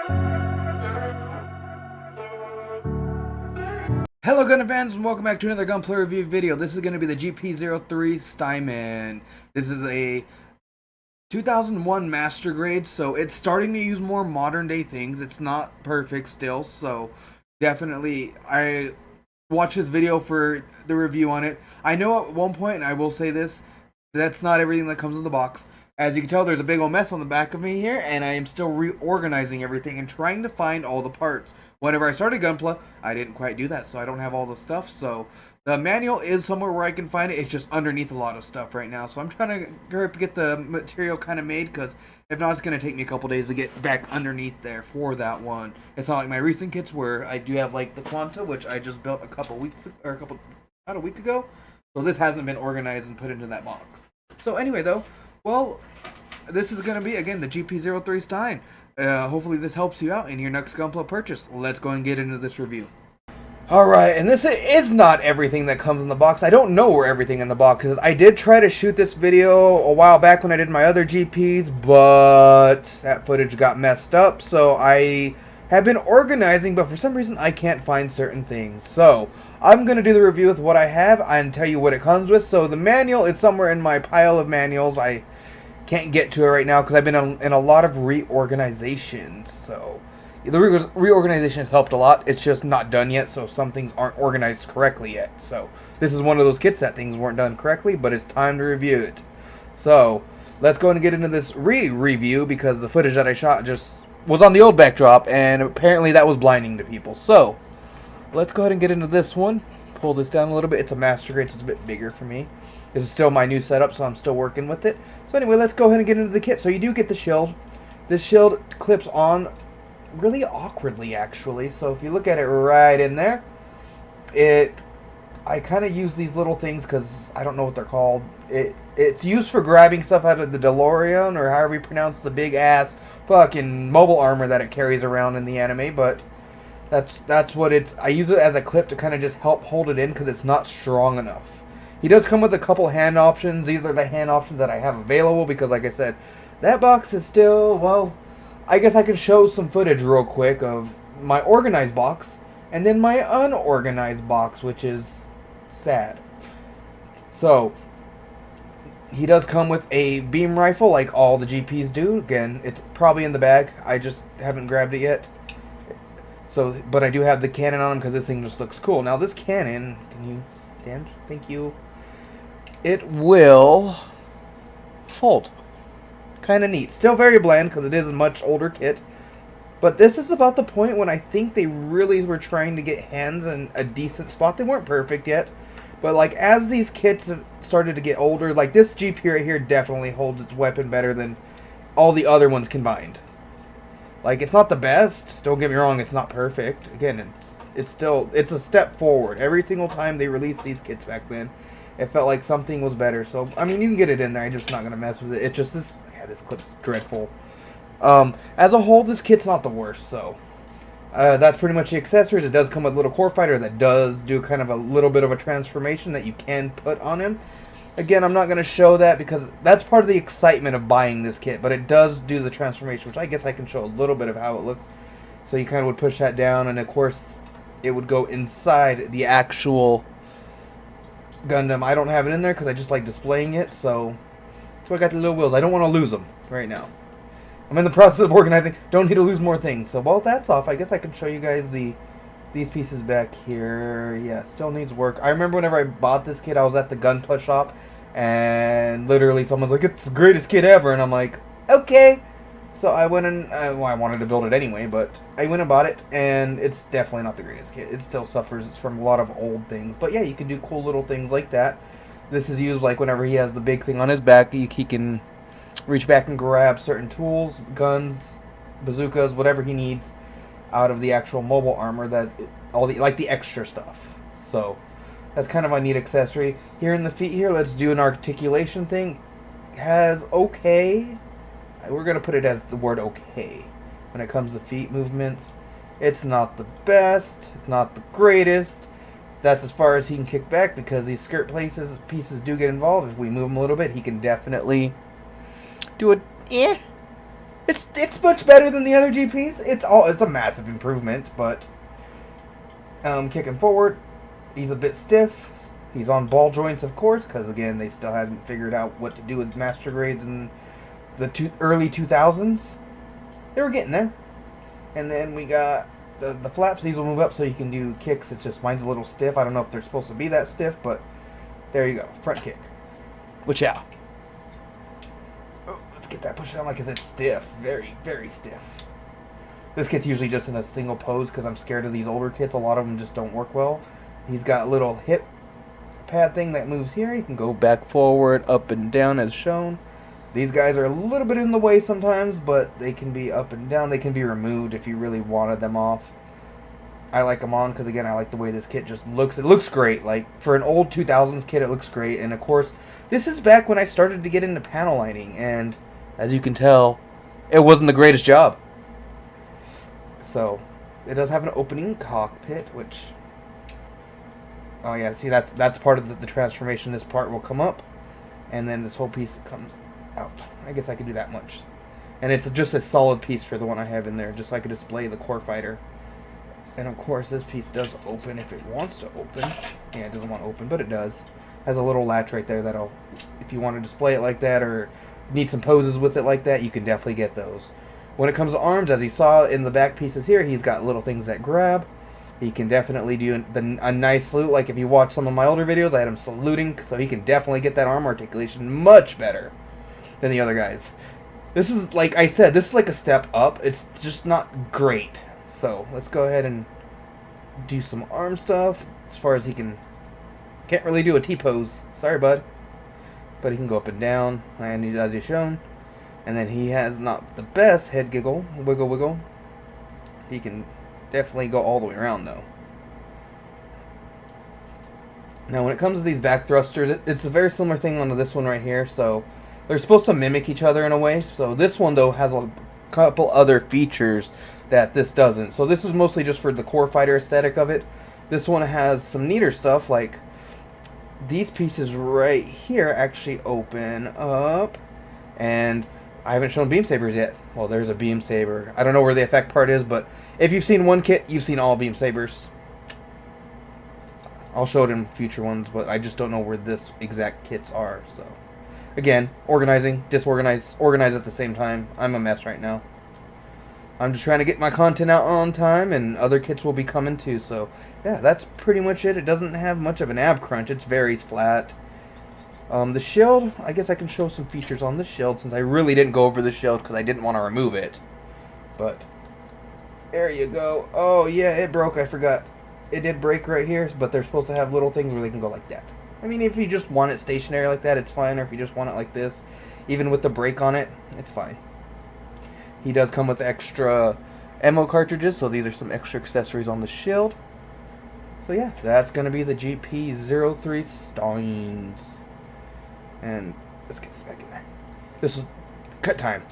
Hello Gundam fans and welcome back to another Gunpla review video. This is going to be the GP03 Stamen. This is a 2001 master grade, so it's starting to use more modern day things. It's not perfect still, so definitely I watched this video for the review on it. I know at one point, and I will say this, that's not everything that comes in the box. As you can tell, there's a big old mess on the back of me here, and I am still reorganizing everything and trying to find all the parts. Whenever I started Gunpla, I didn't quite do that, so I don't have all the stuff. So the manual is somewhere where I can find it. It's just underneath a lot of stuff right now. So I'm trying to get the material kind of made, because if not, it's going to take me a couple days to get back underneath there for that one. It's not like my recent kits where I do have like the Quanta, which I just built about a week ago. So this hasn't been organized and put into that box. So anyway, though, well, this is going to be, again, the GP03 Stein. Hopefully this helps you out in your next Gunpla purchase. Let's go and get into this review. Alright, and this is not everything that comes in the box. I don't know where everything in the box is. I did try to shoot this video a while back when I did my other GPs, but that footage got messed up, so I have been organizing, but for some reason I can't find certain things. So I'm going to do the review with what I have and tell you what it comes with. So the manual is somewhere in my pile of manuals. I can't get to it right now because I've been in a lot of reorganization. So the reorganization has helped a lot. It's just not done yet, so some things aren't organized correctly yet. So this is one of those kits that things weren't done correctly, but it's time to review it. So let's go and get into this review, because the footage that I shot just was on the old backdrop, and apparently that was blinding to people. So let's go ahead and get into this one. Pull this down a little bit. It's a master grade, so it's a bit bigger for me. This is still my new setup, so I'm still working with it. So anyway, let's go ahead and get into the kit. So you do get the shield. This shield clips on really awkwardly, actually. So if you look at it right in there, I kind of use these little things because I don't know what they're called. It's used for grabbing stuff out of the DeLorean, or however you pronounce the big ass fucking mobile armor that it carries around in the anime, but that's what it's. I use it as a clip to kind of just help hold it in because it's not strong enough. He does come with a couple hand options. These are the hand options that I have available because, like I said, that box is still, well, I guess I can show some footage real quick of my organized box and then my unorganized box, which is sad. So he does come with a beam rifle like all the GPs do. Again, it's probably in the bag. I just haven't grabbed it yet. So, but I do have the cannon on because this thing just looks cool. Now this cannon, can you stand? Thank you. It will fold. Kind of neat. Still very bland because it is a much older kit. But this is about the point when I think they really were trying to get hands in a decent spot. They weren't perfect yet. But like as these kits have started to get older, like this GP right here definitely holds its weapon better than all the other ones combined. Like, it's not the best. Don't get me wrong, it's not perfect. Again, it's a step forward. Every single time they released these kits back then, it felt like something was better. So, I mean, you can get it in there. I'm just not going to mess with it. It's just this... Yeah, this clip's dreadful. As a whole, this kit's not the worst, so... that's pretty much the accessories. It does come with a little core fighter that does do kind of a little bit of a transformation that you can put on him. Again, I'm not going to show that because that's part of the excitement of buying this kit, but it does do the transformation, which I guess I can show a little bit of how it looks. So you kind of would push that down, and of course, it would go inside the actual Gundam. I don't have it in there because I just like displaying it, so I got the little wheels. I don't want to lose them right now. I'm in the process of organizing. Don't need to lose more things. So while that's off, I guess I can show you guys these pieces back here. Yeah, still needs work. I remember whenever I bought this kit, I was at the Gunpla shop, and literally someone's like, "It's the greatest kit ever," and I'm like, "Okay." So I went and, well, I wanted to build it anyway, but I went and bought it, and it's definitely not the greatest kit. It still suffers from a lot of old things. But yeah, you can do cool little things like that. This is used like whenever he has the big thing on his back, he can reach back and grab certain tools, guns, bazookas, whatever he needs out of the actual mobile armor, like the extra stuff. So that's kind of a neat accessory. Here in the feet here, let's do an articulation thing. Has okay. We're going to put it as the word okay. When it comes to feet movements, it's not the best. It's not the greatest. That's as far as he can kick back because these skirt pieces do get involved. If we move him a little bit, he can definitely do it. It's much better than the other GPs. It's a massive improvement, but kicking forward, he's a bit stiff. He's on ball joints, of course, because again they still hadn't figured out what to do with master grades in the early 2000s. They were getting there. And then we got the flaps. These will move up so you can do kicks. It's just mine's a little stiff. I don't know if they're supposed to be that stiff, but there you go. Front kick. Which, yeah. Oh, let's get that push down like it's stiff. Very, very stiff. This kit's usually just in a single pose because I'm scared of these older kits. A lot of them just don't work well. He's got a little hip pad thing that moves here. You can go back, forward, up, and down as shown. These guys are a little bit in the way sometimes, but they can be up and down. They can be removed if you really wanted them off. I like them on because, again, I like the way this kit just looks. It looks great. Like, for an old 2000s kit, it looks great. And, of course, this is back when I started to get into panel lining. And, as you can tell, it wasn't the greatest job. So, it does have an opening cockpit, which... Oh, yeah, see, that's part of the transformation. This part will come up. And then this whole piece comes out. I guess I could do that much. And it's just a solid piece for the one I have in there, just so I could display the core fighter. And of course this piece does open if it wants to open. Yeah, it doesn't want to open, but it does. Has a little latch right there that'll, if you want to display it like that or need some poses with it like that, you can definitely get those. When it comes to arms, as you saw in the back pieces here, he's got little things that grab. He can definitely do a nice salute. Like if you watch some of my older videos, I had him saluting, so he can definitely get that arm articulation much better than the other guys. This is, like I said, this is like a step up. It's just not great. So let's go ahead and do some arm stuff. As far as he can't really do a T-pose. Sorry, bud. But he can go up and down, and as he's shown. And then he has not the best head wiggle. He can definitely go all the way around, though. Now, when it comes to these back thrusters, it's a very similar thing onto this one right here. So they're supposed to mimic each other in a way. So this one, though, has a couple other features that this doesn't. So this is mostly just for the core fighter aesthetic of it. This one has some neater stuff, like these pieces right here actually open up. And I haven't shown beam sabers yet. Well, there's a beam saber. I don't know where the effect part is, but if you've seen one kit, you've seen all beam sabers. I'll show it in future ones, but I just don't know where this exact kits are. So, again, organizing, disorganize, organize at the same time. I'm a mess right now. I'm just trying to get my content out on time, and other kits will be coming too. So, yeah, that's pretty much it. It doesn't have much of an ab crunch. It's very flat. The shield, I guess I can show some features on the shield, since I really didn't go over the shield because I didn't want to remove it. But, there you go. Oh, yeah, it broke. I forgot. It did break right here, but they're supposed to have little things where they can go like that. I mean, if you just want it stationary like that, it's fine. Or if you just want it like this, even with the break on it, it's fine. He does come with extra ammo cartridges, so these are some extra accessories on the shield. So yeah, that's going to be the GP03 Stamen. And let's get this back in there. This is cut time.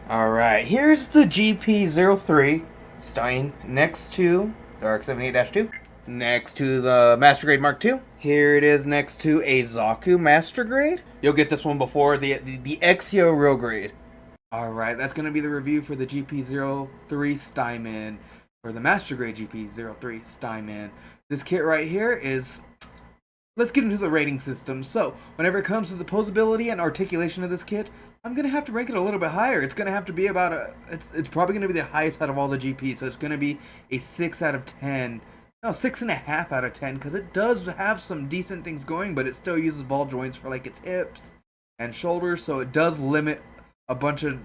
Alright, here's the GP03 Stamen next to the RX-78-2. Next to the Master Grade Mark II. Here it is next to a Zaku Master Grade. You'll get this one before the Exio Real Grade. Alright, that's going to be the review for the GP03 Stamen. For the Master Grade GP03 Stamen. This kit right here is... Let's get into the rating system. So, whenever it comes to the posability and articulation of this kit, I'm going to have to rank it a little bit higher. It's going to have to be about a... It's probably going to be the highest out of all the GPs. So it's going to be a 6 out of 10. No, 6.5 out of 10. Because it does have some decent things going, but it still uses ball joints for like its hips and shoulders. So it does limit a bunch of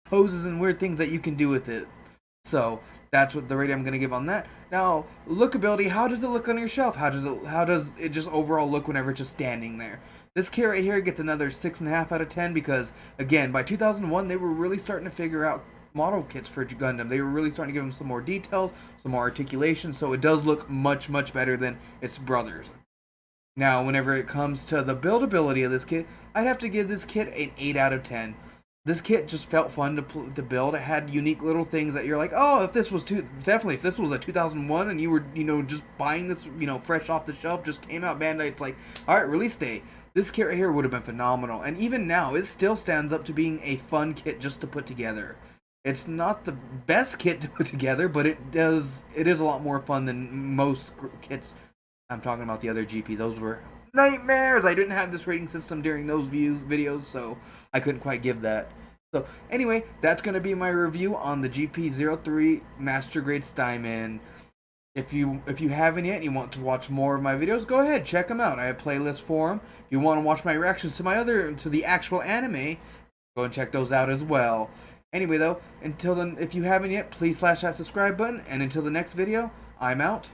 poses and weird things that you can do with it. So that's what the rating I'm going to give on that. Now, lookability, how does it look on your shelf? How does it just overall look whenever it's just standing there? This kit right here gets another 6.5 out of 10 because, again, by 2001, they were really starting to figure out model kits for Gundam. They were really starting to give them some more details, some more articulation, so it does look much, much better than its brothers. Now, whenever it comes to the buildability of this kit, I'd have to give this kit an 8 out of 10. this kit just felt fun to build. It had unique little things that you're like, oh, if this was definitely if this was a 2001 and you were just buying this fresh off the shelf, just came out Bandai, it's like, all right, release date. This kit right here would have been phenomenal, and even now, it still stands up to being a fun kit just to put together. It's not the best kit to put together, but it is a lot more fun than most kits. I'm talking about the other GP. Those were nightmares. I didn't have this rating system during those videos, so I couldn't quite give that. So anyway, that's going to be my review on the GP03 Master Grade Stamen. If you haven't yet and you want to watch more of my videos, go ahead, check them out. I have playlists for them. If you want to watch my reactions to the actual anime, go and check those out as well. Anyway though, until then, if you haven't yet, please slash that subscribe button, and until the next video, I'm out.